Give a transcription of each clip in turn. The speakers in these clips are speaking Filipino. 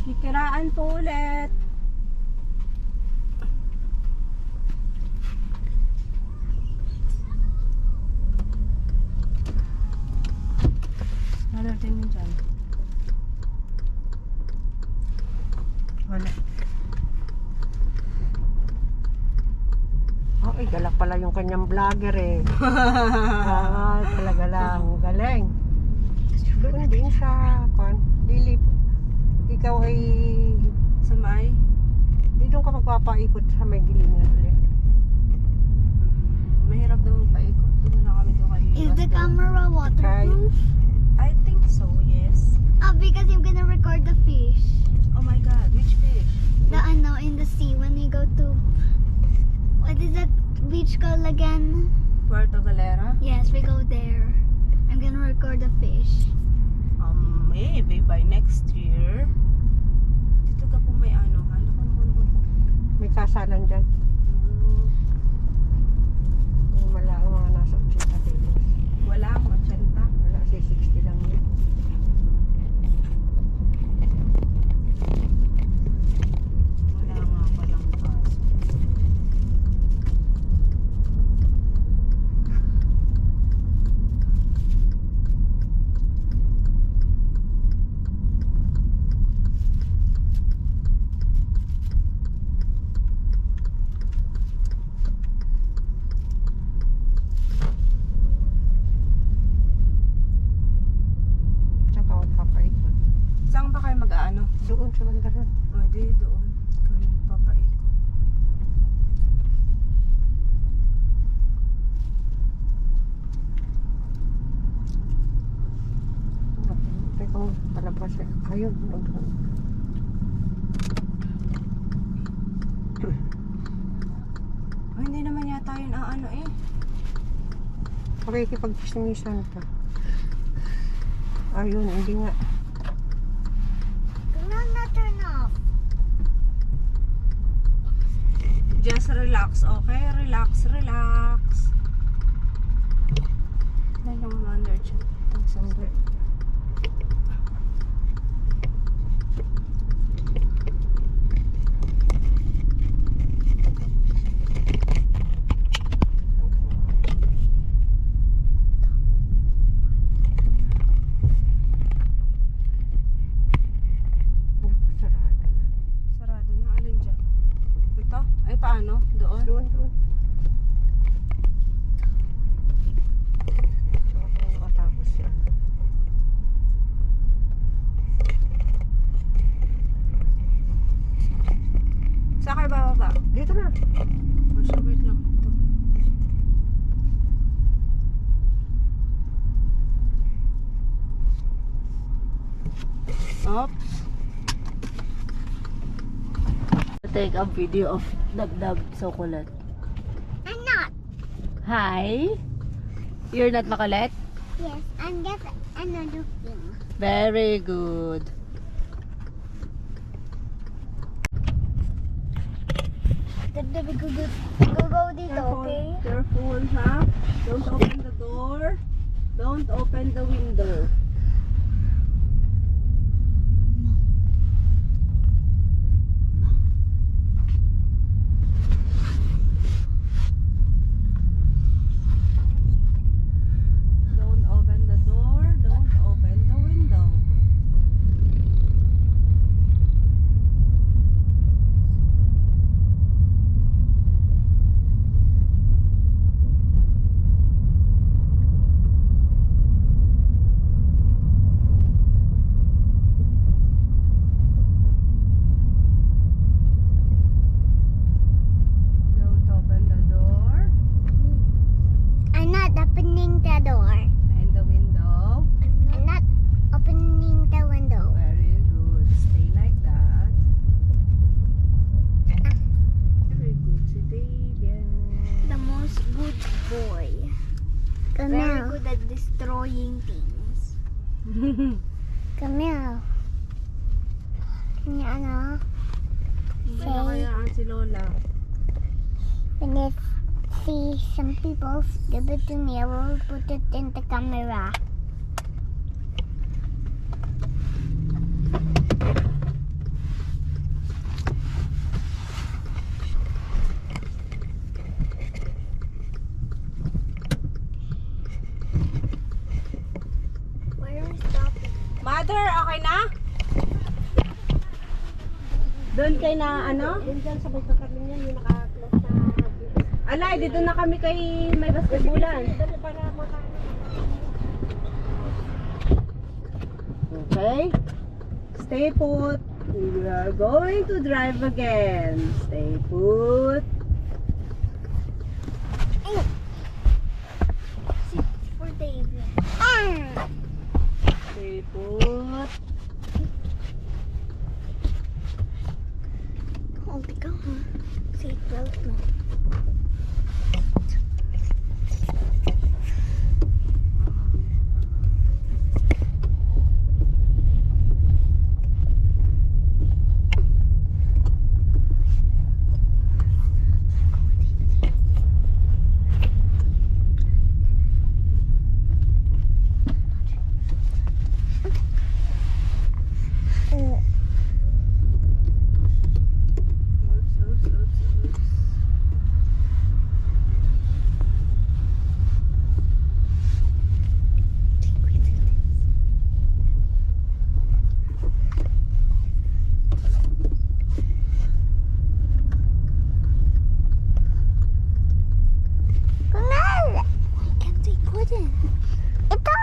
Kikiraan po ulit. Ano din yun dyan? Wala. Ay, galak pala yung kanyang vlogger eh. Talaga lang. Galing. Doon din sa Lilip. Ikaw ay Sa may? di doon ka magpapaikot sa may gilingan ulit. Mahirap daw paikot. Doon na kami doon kayo. Is the camera waterproof? I think so, yes. Because I'm gonna record the fish. Oh my god, which fish? The in the sea when we go to, what is that beach called again? Puerto Galera? Yes, we go there. I'm gonna record the fish. Maybe by next year. Dito ka po may ano. May kasalan dyan. Yung mala ang mga nasa 80 kilos. Wala akong 80. Wala, 60 lang yun. Wala nga palang pass. Saan ka magpapaikot? Saan ba kayo mag-aano? Doon sa bandaran. O, di doon. Kami papaikot. Teka, palabas eh. Ayun, doon. Oh, hindi naman yata yun ano eh. Pakikipag-chismisan ka. Ayun, hindi nga. Not turn off. Just relax, okay? Relax, relax. Ano yung under dyan? Sandali. Sarado. Sarado na. Alin dyan? Ito? Ay, paano? Doon? Doon. So, kung nakatapos yan. Saan kayo bababa? Dito na. Oh, so wait lang. Ito. Oops. Take a video of Dagdag Chocolate. I'm not. Hi. You're not makulit? Yes, I'm just another thing. Very good. Go dito, okay? Careful, ha? Don't open the door. Don't open the window. Don't open the door. Don't open the window. Don't open the door. I'm not opening the door. And the window. I'm not opening the window. Very good. Stay like that. Very good. Si David. The most good boy. Come Very here. Good at destroying things. Come here. Ano? Ano kayaan si Lola? When I see some people give it to me, I will put it in the camera. Mother, okay na? Doon kay na ano? Yun dyan sa may kakamin niya, yung naka-close na. Alay, dito na kami kay may basketbulan. Dali para makaano. Okay. Stay put. We are going to drive again. Stay put. For David. Stay put. Hold it, go. Seatbelt mo. Oops, oops, oops, oops. Kunal! I can't take cotton. Ito!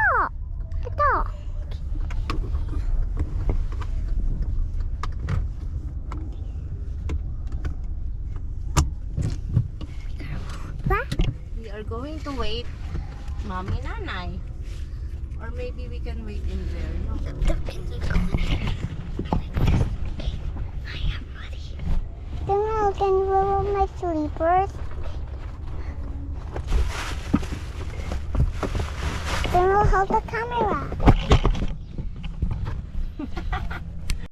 Ito! What? We are going to wait Mommy, Nanay. Or maybe we can wait in there. No? Kunal, can you remove my sleepers? Kunal, hold the camera.